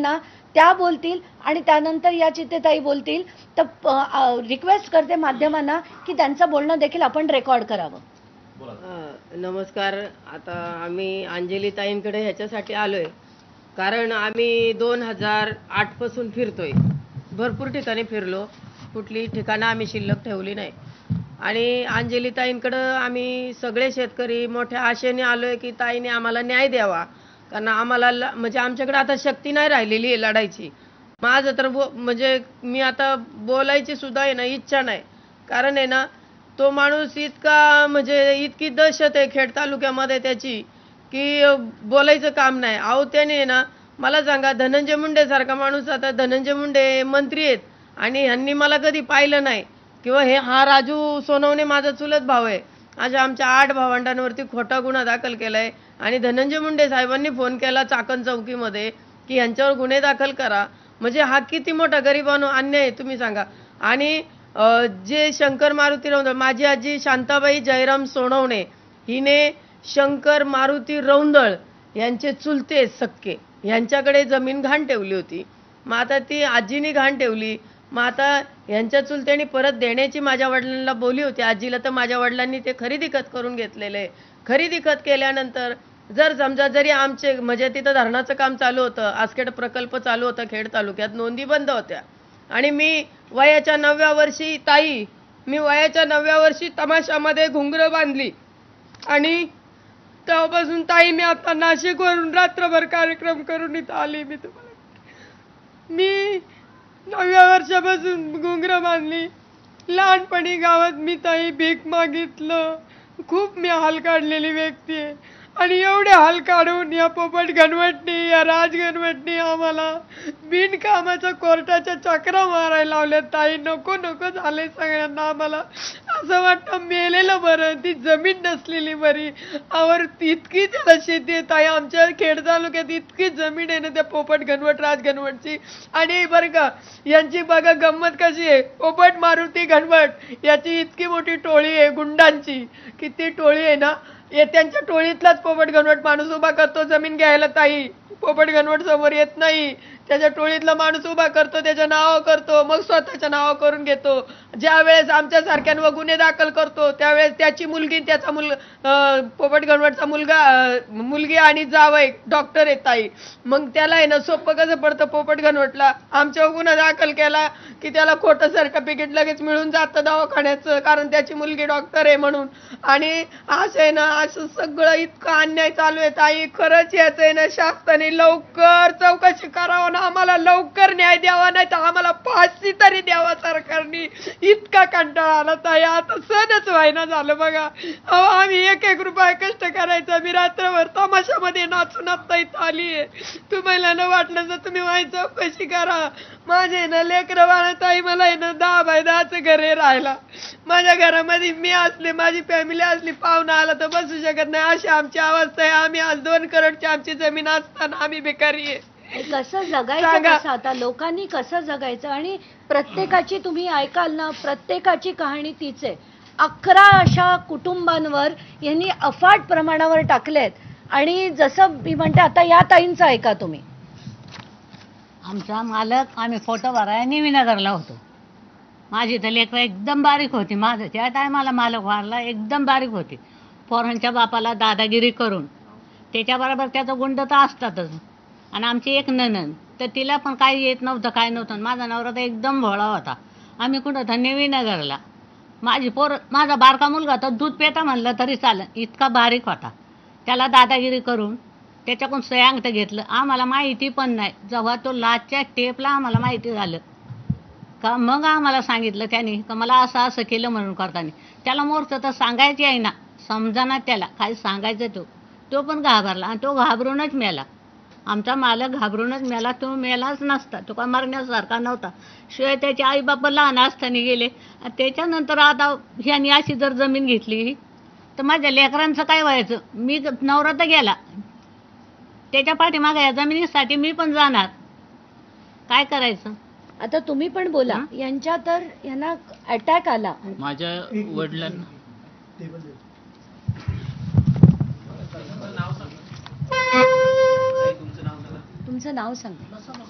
ना त्या बोलतील आणि त्यानंतर या चित्तेताई बोलतील. तर रिक्वेस्ट करते माध्यमांना की त्यांचं बोलणं देखील आपण रेकॉर्ड करावं. नमस्कार. आता आम्ही अंजली ताईंकडे ह्याच्यासाठी आलोय कारण आम्ही 2008 पासून फिरतोय. भरपूर ठिकाणी फिरलो, कुठली ठिकाणं आम्ही शिल्लक ठेवली नाही. आणि अंजली ताईंकडं आम्ही सगळे शेतकरी मोठ्या आशेने आलोय की ताईने आम्हाला न्याय द्यावा, कारण आम्हाला म्हणजे आमच्याकडे आता शक्ती नाही राहिलेली आहे लढायची. माझं तर म्हणजे मी आता बोलायची सुद्धा आहे ना इच्छा नाही, कारण आहे ना तो माणूस इतका म्हणजे इतकी दहशत आहे खेड तालुक्यामध्ये त्याची की बोलायचं काम नाही. अहो त्याने ना मला सांगा, धनंजय मुंडे सारखा माणूस, आता धनंजय मुंडे मंत्री आहेत आणि ह्यांनी मला कधी पाहिलं नाही, किंवा हा राजू सोनवणे माझा चुलत भाव आहे. अशा आमच्या 8 भावंडांवरती खोटा गुन्हा दाखल केलाय आणि धनंजय मुंडे साहेबांनी फोन केला चाकण चौकीमध्ये की यांच्यावर गुन्हे दाखल करा. म्हणजे हा किती मोठा गरिबांनो अन्याय आहे तुम्ही सांगा. आणि जे शंकर मारुती रौंदळ, माझी आजी शांताबाई जयराम सोनवणे हिने शंकर मारुती रौंदळ यांचे चुलते सक्के यांच्याकडे जमीन घाण ठेवली होती. मग आता ती आजीने घाण ठेवली, मग आता यांच्या चुलत्यांनी परत देण्याची माझ्या वडिलांना बोली होती आजीला, तर माझ्या वडिलांनी ते खरेदी खत करून घेतलेलं आहे. खरेदी खत केल्यानंतर जर समजा जरी आमचे म्हणजे तिथं धरणाचं काम चालू होतं, आसखेड प्रकल्प चालू होता खेड तालुक्यात, नोंदी बंद होत्या. आणि मी वयाच्या 9व्या वर्षी मी वयाच्या 9व्या वर्षी तमाशामध्ये घुंगरं बांधली आणि तेव्हापासून ताई मी आता नाशिकवरून रात्रभर कार्यक्रम करून इथं आली. मी 9व्या वर्षापासून घुंगरं बांधली. लहानपणी गावात मी ताई भीक मागितलं, खूप मी हाल काढलेली व्यक्ती आहे. आणि एवढे हाल काढून या पोपट गणवटनी, या राज गणवटनी आम्हाला बिनकामाच्या कोर्टाच्या चक्रा मारायला लावल्या. ताई नको नको झाले सगळ्यांना. आम्हाला असं वाटतं मेलेलं बरं, ती जमीन नसलेली बरी. आवर इतकी त्याला शेती आहे ताई, आमच्या खेड तालुक्यात इतकी जमीन आहे ना त्या पोपट गणवट राज गणवटची. आणि बरं का यांची बघा गंमत कशी आहे, पोपट मारुती गणवट याची इतकी मोठी टोळी आहे गुंडांची की ती टोळी आहे ना, त्यांच्या टोळीतलाच पोपट गणवट माणूस उभा करतो जमीन घ्यायला. ताई पोपट गणवट समोर येत नाही, त्याच्या टोळीतला माणूस उभा करतो, त्याच्या नाव करतो, मग स्वतःच्या नाव करून घेतो. ज्या वेळेस आमच्या सारख्यांवर गुन्हे दाखल करतो त्यावेळेस त्याची मुलगी, त्याचा पोपट गणवटचा मुलगी आणि जावई डॉक्टर आहे ताई. मग त्याला आहे ना सोपं कसं पडतं पोपट गणवटला, आमच्यावर गुन्हा दाखल केला की त्याला खोटं सर्टिफिकेट लगेच मिळून जातं दवाखान्याचं, कारण त्याची मुलगी डॉक्टर आहे म्हणून. आणि असं आहे ना, असं सगळं इतकं अन्याय चालू आहे ताई. खरंच याचं आहे ना शासनाने लवकर चौकशी करावं ना, आम्हाला लवकर न्याय द्यावा, नाही तर आम्हाला फाशी तरी द्यावा सरकारने. इतका कंटाळा आला ताई, आता सणच व्हायना झालं बघा. अहो आम्ही 1-1 रुपया कष्ट करायचा, मी रात्रभर तमाशामध्ये नाचून आता इथं आली आहे. तुम्हाला न वाटलं तर तुम्ही माझी चौकशी करा. माझे ना लेकरं बाळा ताई, मला आहे ना 10 बाय 10चं घर आहे राहायला. माझ्या घरामध्ये मी असले, माझी फॅमिली असली, पाहुणा आला तर बसू शकत नाही, अशी आमची अवस्था आहे. आम्ही आज 2 करोडची आमची जमीन असताना आम्ही बेकारी आहे. कसं जगायचं, कसं आता लोकांनी कसं जगायचं. आणि प्रत्येकाची तुम्ही ऐकाल ना, प्रत्येकाची कहाणी तीच आहे. 11 अशा कुटुंबांवर यांनी अफाट प्रमाणावर टाकलेत. आणि जसं मी म्हणते आता या ताईंचं ऐका तुम्ही. आमचा मालक, आम्ही फोटो भरायला नेविनगरला होतो. माझी तर लेकरं एकदम बारीक होती. माझं त्या टायमाला मालक वारला, एकदम बारीक होती. पोरांच्या बापाला दादागिरी करून त्याच्याबरोबर त्याचा गुंड तर असतातच. आणि आमची एक नणंद, तर तिला पण काही येत नव्हतं, काय नव्हतं. माझा नवरा तर एकदम भोळा होता. आम्ही कुठं तर नेविनगरला, माझा बारका मुलगा तर दूध पेता म्हणलं तरी चालेल, इतका बारीक होता. त्याला दादागिरी करून त्याच्याकडून सयांगत घेतलं. आम्हाला माहिती पण नाही. जेव्हा तो लाचच्या टेपला आम्हाला माहिती झालं का, मग आम्हाला सांगितलं त्याने का मला असं असं केलं म्हणून करताना. त्याला मोर्च तर सांगायची आहे ना, समजाना त्याला काय सांगायचं. तो पण घाबरला आणि तो घाबरूनच मेला. आमचा मालक घाबरूनच मेला. तो मेलाच नसता, तो का मरण्यासारखा नव्हता. शिवाय त्याचे आईबाप लहान असताना गेले. त्याच्यानंतर आता ह्यानी अशी जर जमीन घेतली तर माझ्या लेकरांचं काय व्हायचं. मी नवरा तर गेला, त्याच्या पाठीमागे या जमिनीसाठी मी पण जाणार, काय करायचं. आता तुम्ही पण बोला. यांच्या तर यांना अटॅक आला. माझ्या वडिलांना तुमचं नाव सांगा.